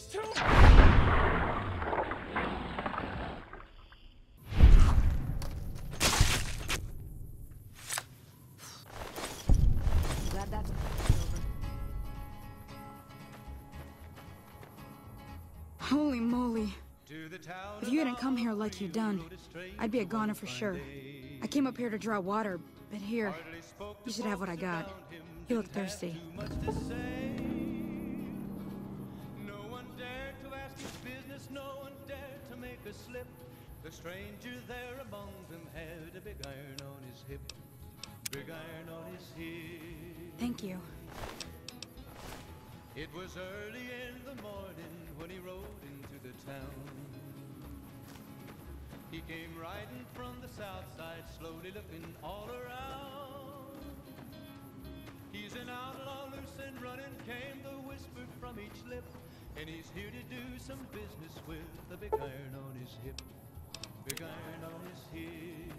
It's too... Glad that's over. Holy moly. If you hadn't come here like you done, I'd be a goner for sure. I came up here to draw water, but here, you should have what I got. You look thirsty. No one dared to ask his business, no one dared to make a slip. The stranger there among them had a big iron on his hip. Big iron on his hip. Thank you. It was early in the morning when he rode into the town. He came riding from the south side, slowly looking all around. He's an outlaw, loose and running, came the whisper from each lip. And he's here to do some business with the big iron on his hip. Big iron on his hip.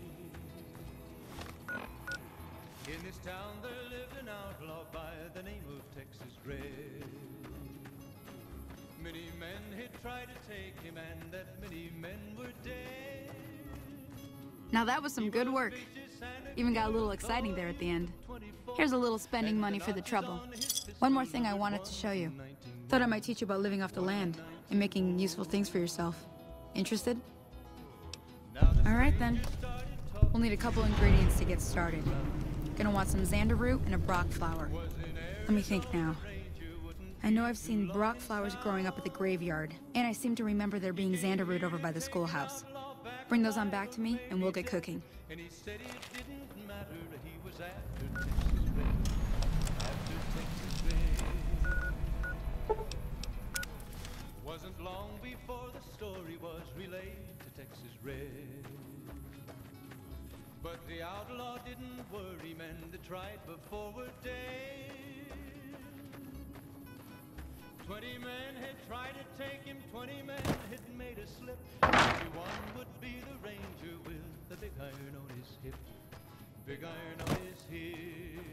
In this town there lived an outlaw by the name of Texas Red. Many men had tried to take him, and that many men were dead. Now that was some good work. Even got a little exciting there at the end. Here's a little spending money for the trouble. One more thing I wanted to show you. Thought I might teach you about living off the land and making useful things for yourself. Interested? Alright then. We'll need a couple ingredients to get started. Gonna want some xander root and a brock flower. Let me think now. I know I've seen brock flowers growing up at the graveyard, and I seem to remember there being xander root over by the schoolhouse. Bring those on back to me, and we'll get cooking. And he said it didn't matter, he was after Texas Red. After Texas Red. Wasn't long before the story was relayed to Texas Red. But the outlaw didn't worry, men that tried before were dead. 20 men had tried to take him, 20 men had made a slip. Only one would be the ranger with the big iron on his hip. Big iron on his hip.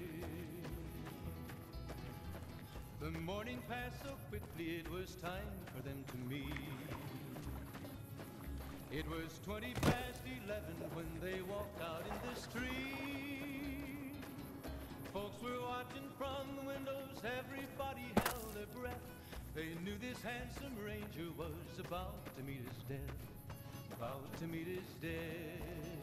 The morning passed so quickly, it was time for them to meet. It was 20 past 11 when they walked out in the street. Folks were watching from the windows, everybody held their breath. They knew this handsome ranger was about to meet his death. About to meet his death.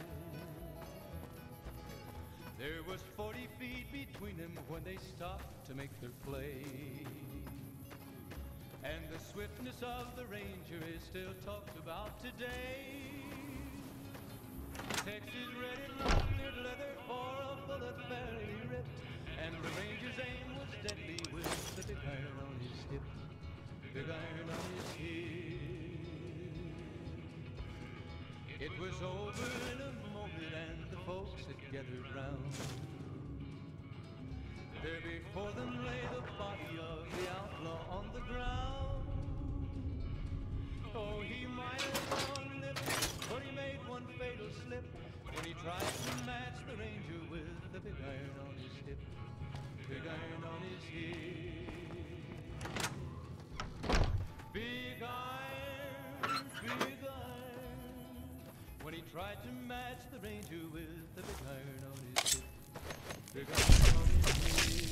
There was 40 feet between them when they stopped to make their play. And the swiftness of the ranger is still talked about today. Texas Red and long-eared leather for a bullet fairly ripped. And the ranger's aim was deadly with the big iron on his hip. Big iron on his hip. It was over in a moment and the folks had gathered round. There before them lay the body of the outlaw on the ground. Oh, he might have gone living, but he made one fatal slip when he tried to match the ranger with the big iron on his hip. Big iron on his hip. Big iron, big iron. When he tried to match the ranger with the big iron on his hip. Big iron on his hip.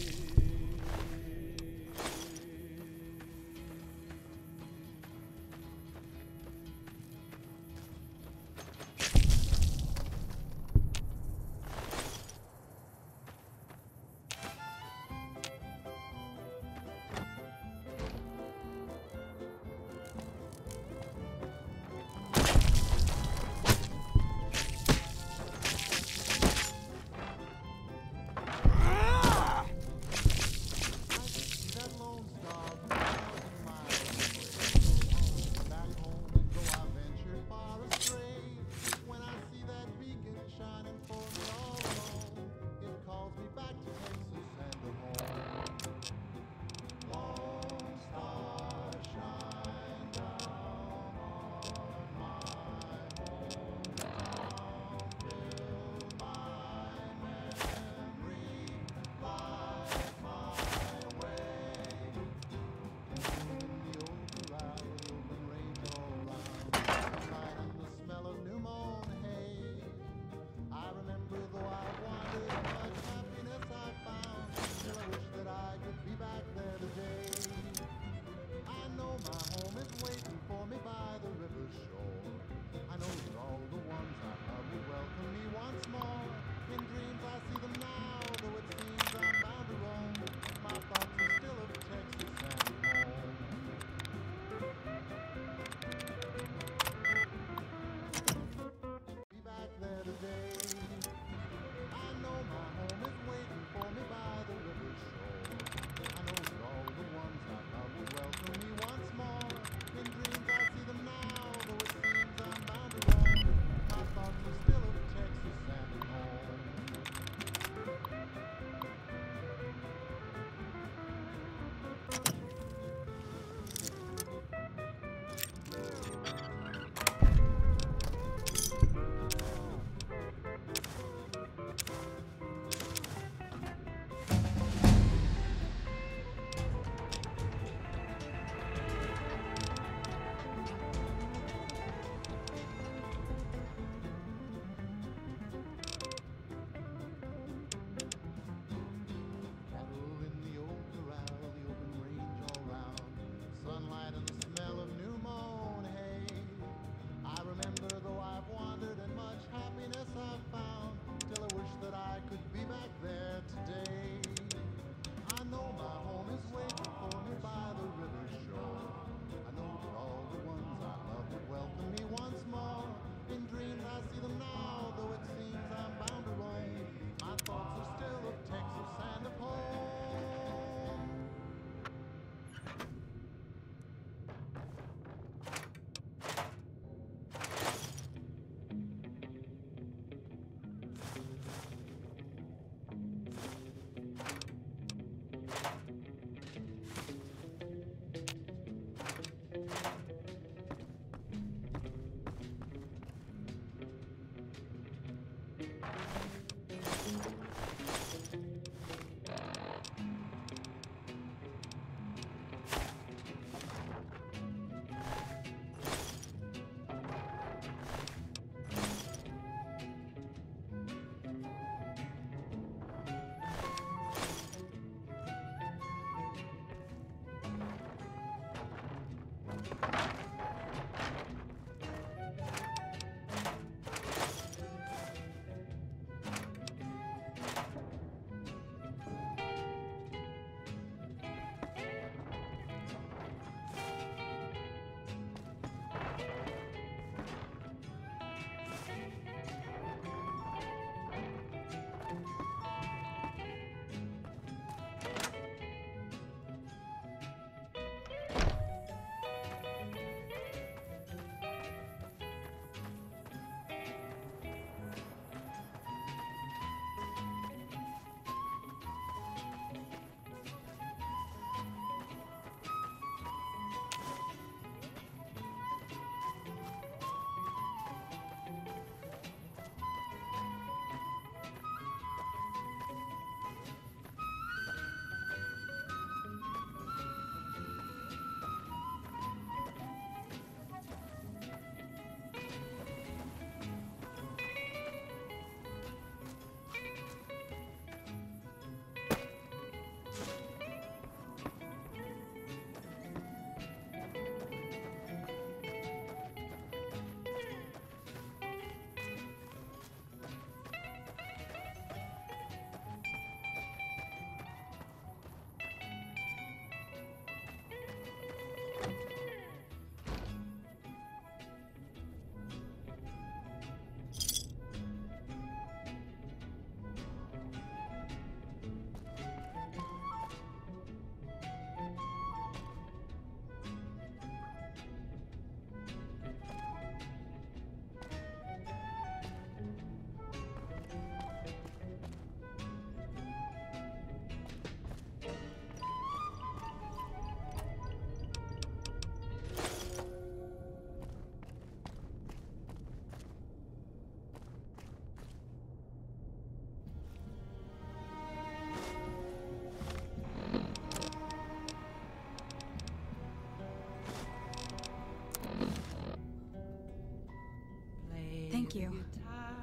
Thank you. Guitar,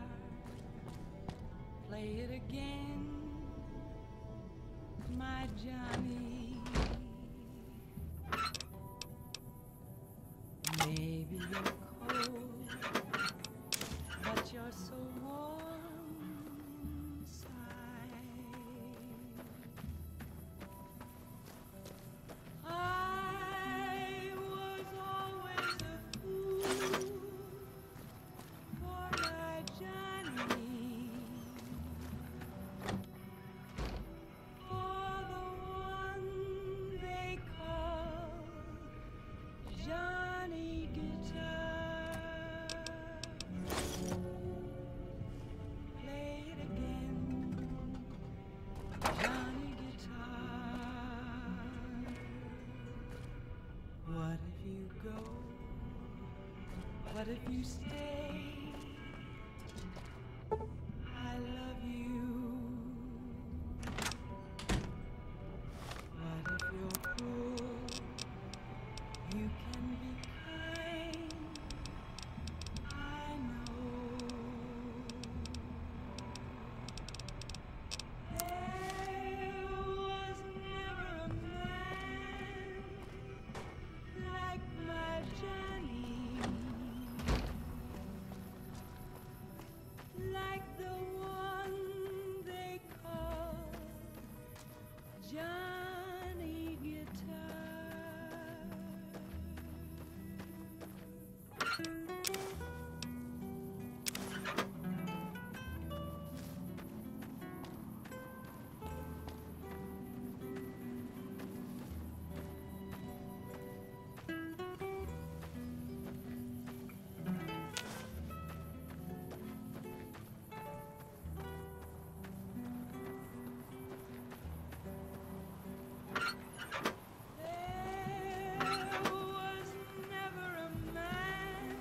play it again, my Johnny. Maybe you're cold, but you're so warm inside. I was always a fool for my Johnny, for the one they call Johnny Guitar. Play it again, Johnny Guitar. What if you go? What if you stay? I love you. What if you're cruel? You can be kind. I know. There was never a man like my Johnny, like the one they call Johnny Guitar. There was never a man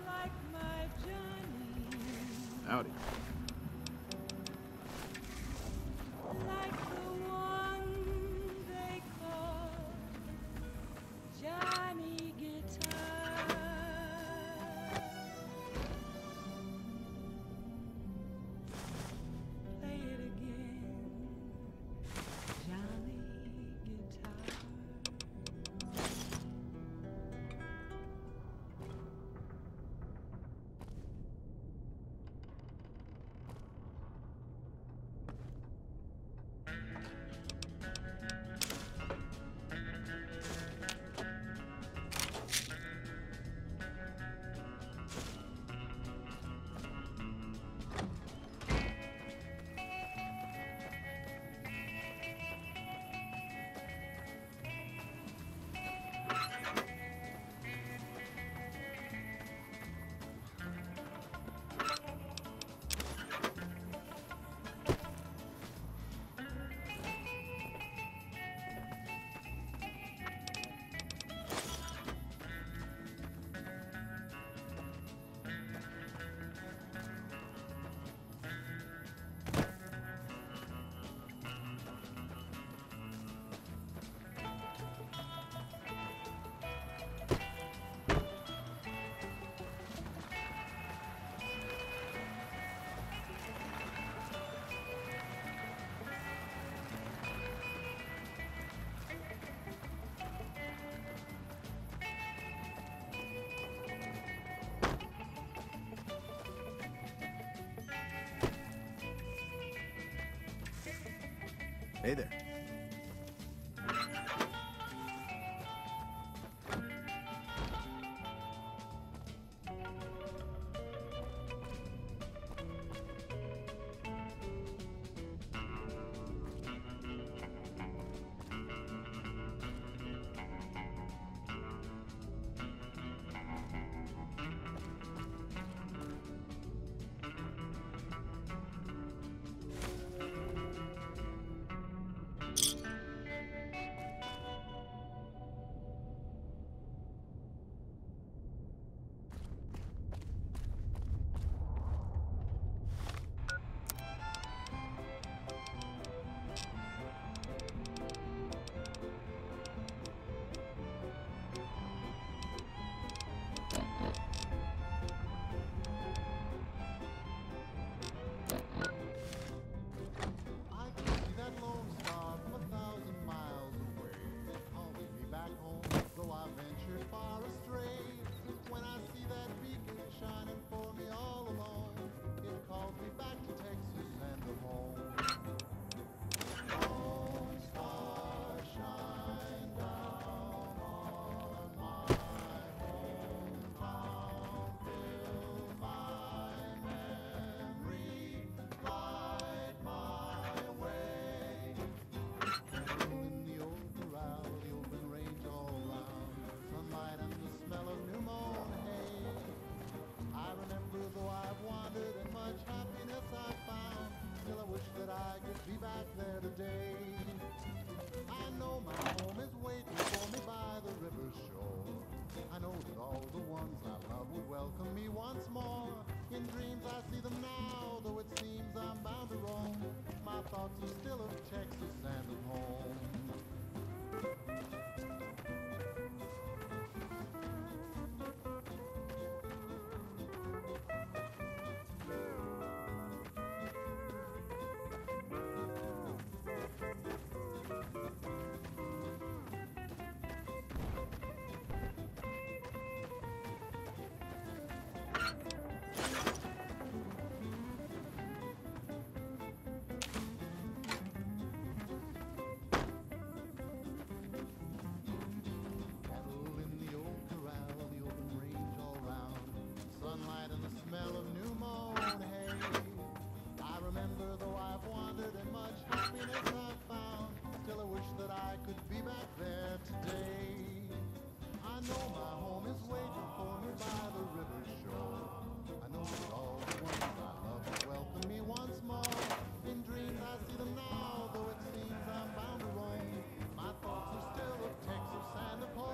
like my Johnny, Howdy. like the one they call Johnny Guitar. Play it again, Johnny Guitar. Hey there. far astray. When I see that beacon shining for me all alone, it calls me back to Texas and to home. Lone star shine down on my hometown, fill my memory, light my way. In the old corral, the open range all round, sunlight and the smell of new mown hay. I remember though I've wandered and much happiness I've found, still I wish that I could be back there today. I know my home is waiting for me by the river shore. I know that all the ones I love would welcome me once more. In dreams I see them now, though it seems I'm bound to roam. My thoughts are still of Texas and of home. Cattle in the old corral, the open range all round, sunlight and the smell of new mown hay. I remember though I've wandered and much happiness I've found, still I wish that I could be back there today. I know my home is waiting for me by the river shore. I know that all the ones I love will welcome me once more. In dreams I see them now, though it seems I'm bound to roam. My thoughts are still of Texas and of home.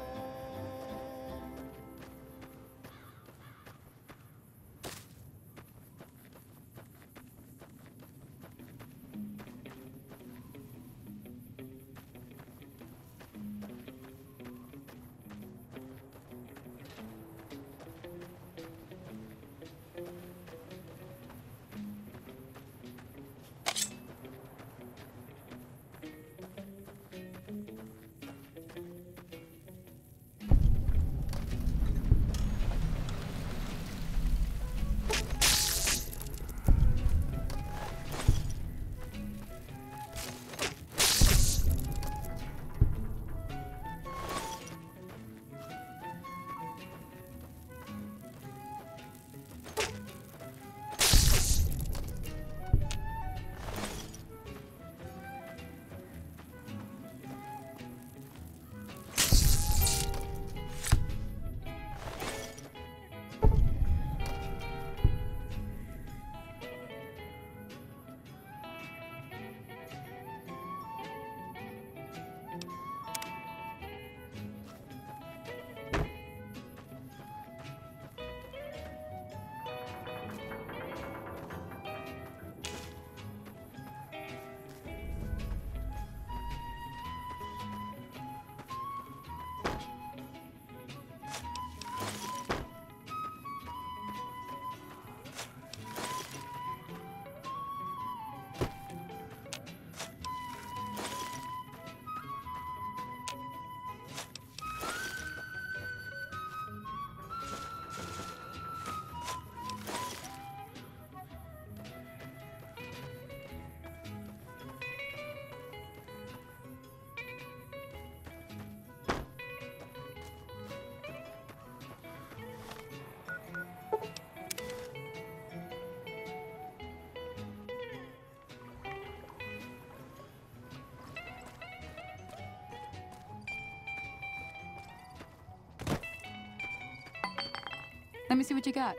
Let me see what you got.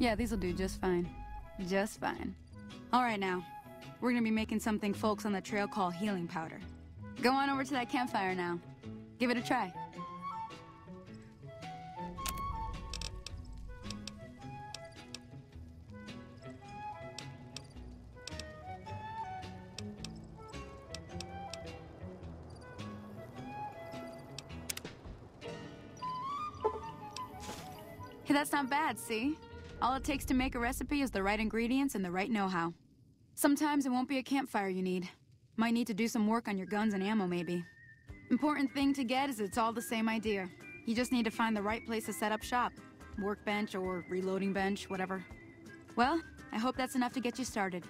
Yeah, these'll do just fine. Just fine. All right now, we're gonna be making something folks on the trail call healing powder. Go on over to that campfire now. Give it a try. Hey, that's not bad, see? All it takes to make a recipe is the right ingredients and the right know-how. Sometimes it won't be a campfire you need. Might need to do some work on your guns and ammo, maybe. Important thing to get is it's all the same idea. You just need to find the right place to set up shop. Workbench or reloading bench, whatever. Well, I hope that's enough to get you started.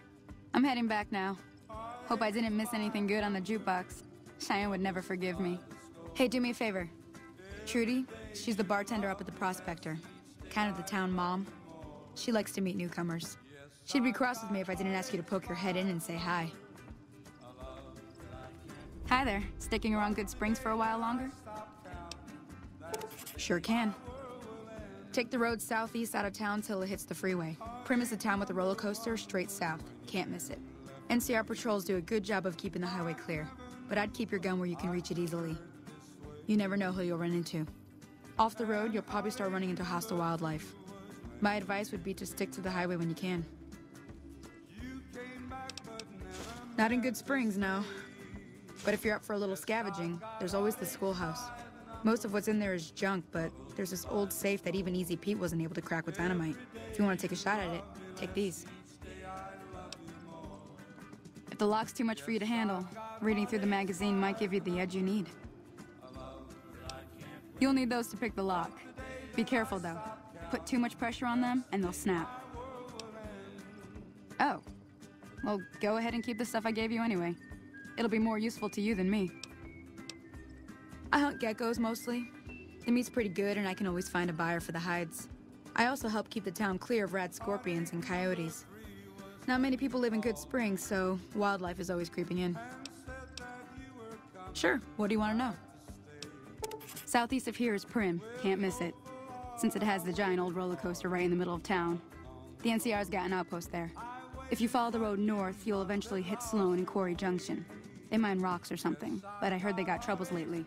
I'm heading back now. Hope I didn't miss anything good on the jukebox. Cheyenne would never forgive me. Hey, do me a favor. Trudy, she's the bartender up at the Prospector. Kind of the town mom. She likes to meet newcomers. She'd be cross with me if I didn't ask you to poke your head in and say hi. Hi there. Sticking around Good Springs for a while longer? Sure can. Take the road southeast out of town till it hits the freeway. Primm is the town with the roller coaster straight south. Can't miss it. NCR patrols do a good job of keeping the highway clear, but I'd keep your gun where you can reach it easily. You never know who you'll run into. Off the road, you'll probably start running into hostile wildlife. My advice would be to stick to the highway when you can. Not in Good Springs, no. But if you're up for a little scavenging, there's always the schoolhouse. Most of what's in there is junk, but there's this old safe that even Easy Pete wasn't able to crack with dynamite. If you want to take a shot at it, take these. If the lock's too much for you to handle, reading through the magazine might give you the edge you need. You'll need those to pick the lock. Be careful, though. Put too much pressure on them, and they'll snap. Oh. Well, go ahead and keep the stuff I gave you anyway. It'll be more useful to you than me. I hunt geckos, mostly. The meat's pretty good, and I can always find a buyer for the hides. I also help keep the town clear of rad scorpions and coyotes. Not many people live in Good Springs, so wildlife is always creeping in. Sure, what do you want to know? Southeast of here is Primm. Can't miss it. Since it has the giant old roller coaster right in the middle of town. The NCR's got an outpost there. If you follow the road north, you'll eventually hit Sloan and Quarry Junction. They mine rocks or something, but I heard they got troubles lately.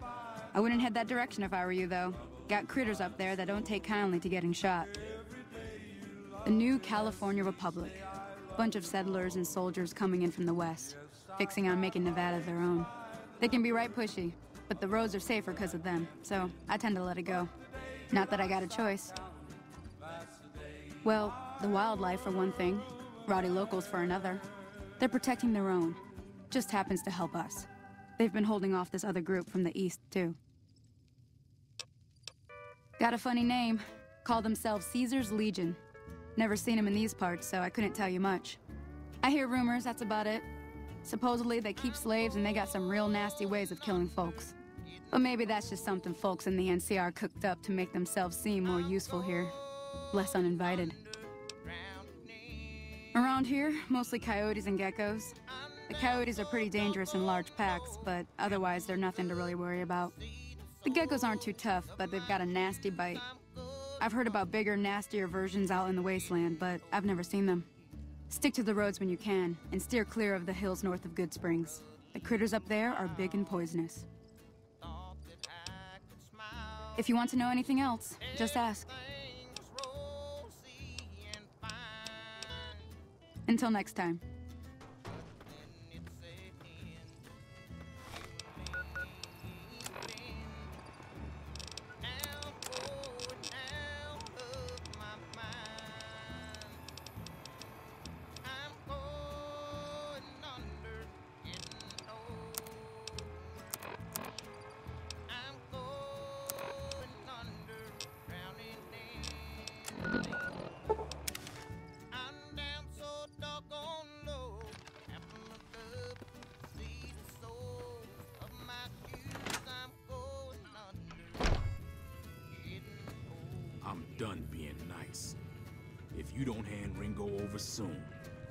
I wouldn't head that direction if I were you, though. Got critters up there that don't take kindly to getting shot. The new California Republic. Bunch of settlers and soldiers coming in from the west, fixing on making Nevada their own. They can be right pushy, but the roads are safer because of them, so I tend to let it go. Not that I got a choice. Well, the wildlife for one thing, rowdy locals for another. They're protecting their own. Just happens to help us. They've been holding off this other group from the east, too. Got a funny name. Call themselves Caesar's Legion. Never seen them in these parts, so I couldn't tell you much. I hear rumors, that's about it. Supposedly they keep slaves and they got some real nasty ways of killing folks. But maybe that's just something folks in the NCR cooked up to make themselves seem more useful here. Less uninvited. Around here, mostly coyotes and geckos. The coyotes are pretty dangerous in large packs, but otherwise they're nothing to really worry about. The geckos aren't too tough, but they've got a nasty bite. I've heard about bigger, nastier versions out in the wasteland, but I've never seen them. Stick to the roads when you can, and steer clear of the hills north of Good Springs. The critters up there are big and poisonous. If you want to know anything else, just ask. Until next time. I'm done being nice. If you don't hand Ringo over soon,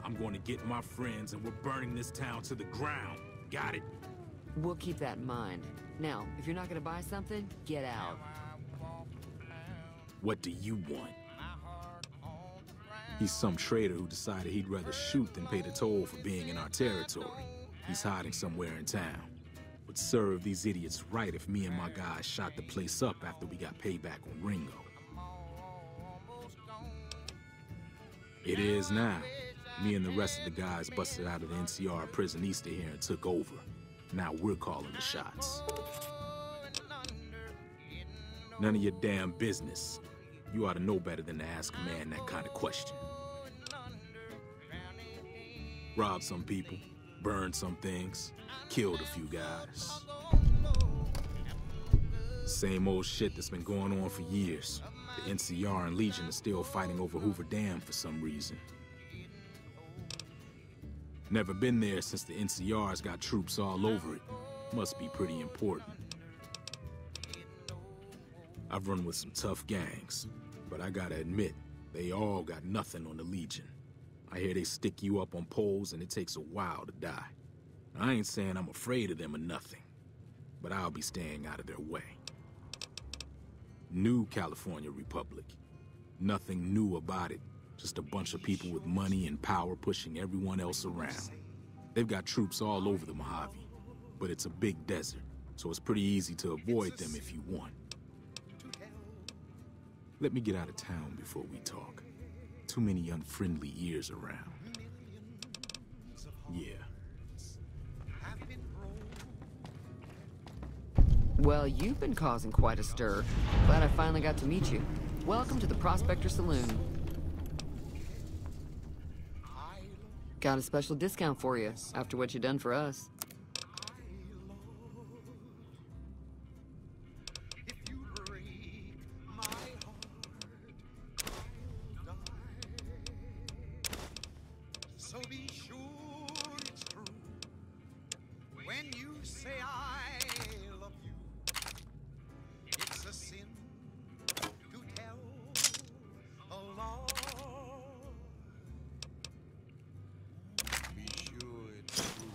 I'm going to get my friends and we're burning this town to the ground. Got it? We'll keep that in mind. Now, if you're not gonna buy something, get out. What do you want? He's some trader who decided he'd rather shoot than pay the toll for being in our territory. He's hiding somewhere in town. Would serve these idiots right if me and my guys shot the place up after we got payback on Ringo. It is now. Me and the rest of the guys busted out of the NCR prison east of here and took over. Now we're calling the shots. None of your damn business. You ought to know better than to ask a man that kind of question. Robbed some people, burned some things, killed a few guys. Same old shit that's been going on for years. The NCR and Legion are still fighting over Hoover Dam for some reason. Never been there since the NCR's got troops all over it. Must be pretty important. I've run with some tough gangs, but I gotta admit, they all got nothing on the Legion. I hear they stick you up on poles and it takes a while to die. I ain't saying I'm afraid of them or nothing, but I'll be staying out of their way. New California Republic. Nothing new about it. Just a bunch of people with money and power pushing everyone else around. They've got troops all over the Mojave, but it's a big desert, so it's pretty easy to avoid them if you want. Let me get out of town before we talk. Too many unfriendly ears around. Yeah. Well, you've been causing quite a stir. Glad I finally got to meet you. Welcome to the Prospector Saloon. Got a special discount for you after what you've done for us. So be sure it's true when you say I love you. It's a sin to tell a lie. Be sure it's true.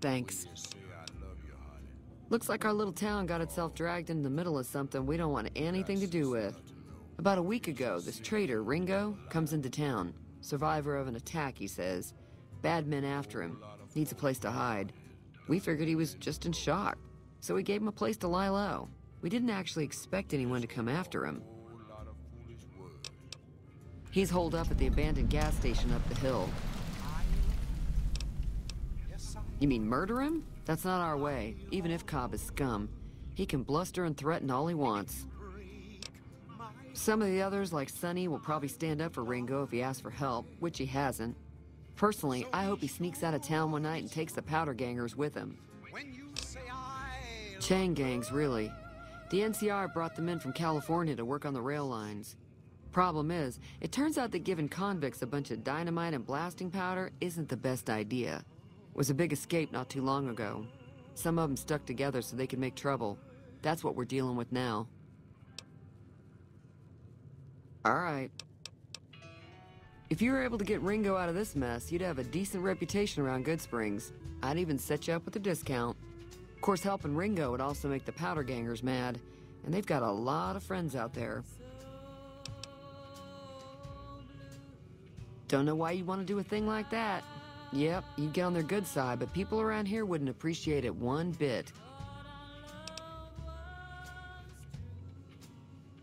Thanks. When you say I love you, honey. Looks like our little town got itself dragged into the middle of something we don't want anything to do with. About a week ago, this traitor, Ringo, comes into town. Survivor of an attack, he says. Bad men after him. Needs a place to hide. We figured he was just in shock, so we gave him a place to lie low. We didn't actually expect anyone to come after him. He's holed up at the abandoned gas station up the hill. You mean murder him? That's not our way, even if Cobb is scum. He can bluster and threaten all he wants. Some of the others, like Sonny, will probably stand up for Ringo if he asks for help, which he hasn't. Personally, I hope he sneaks out of town one night and takes the powder gangers with him. Chain gangs, really. The NCR brought them in from California to work on the rail lines. Problem is, it turns out that giving convicts a bunch of dynamite and blasting powder isn't the best idea. It was a big escape not too long ago. Some of them stuck together so they could make trouble. That's what we're dealing with now. All right. If you were able to get Ringo out of this mess, you'd have a decent reputation around Goodsprings. I'd even set you up with a discount. Of course, helping Ringo would also make the powder gangers mad, and they've got a lot of friends out there. Don't know why you'd want to do a thing like that. Yep, you'd get on their good side, but people around here wouldn't appreciate it one bit.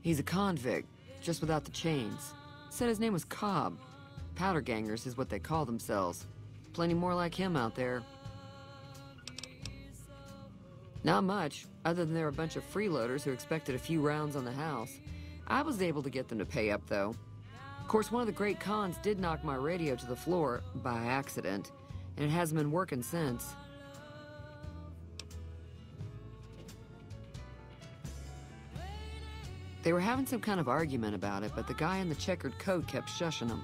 He's a convict, just without the chains. Said his name was Cobb. Powder gangers is what they call themselves. Plenty more like him out there. Not much, other than they're a bunch of freeloaders who expected a few rounds on the house. I was able to get them to pay up, though. Of course, one of the great cons did knock my radio to the floor, by accident, and it hasn't been working since. They were having some kind of argument about it, but the guy in the checkered coat kept shushing them.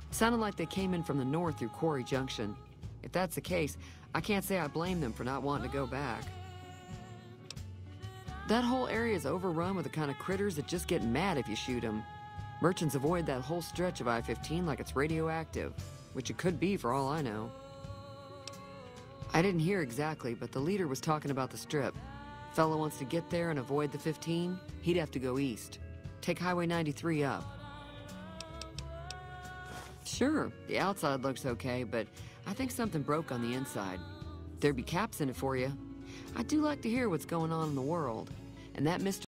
Sounded like they came in from the north through Quarry Junction. If that's the case, I can't say I blame them for not wanting to go back. That whole area is overrun with the kind of critters that just get mad if you shoot them. Merchants avoid that whole stretch of I-15 like it's radioactive, which it could be for all I know. I didn't hear exactly, but the leader was talking about the strip. Fella wants to get there and avoid the 15, he'd have to go east. Take Highway 93 up. Sure, the outside looks okay, but I think something broke on the inside. There'd be caps in it for you. I do like to hear what's going on in the world. And that Mr.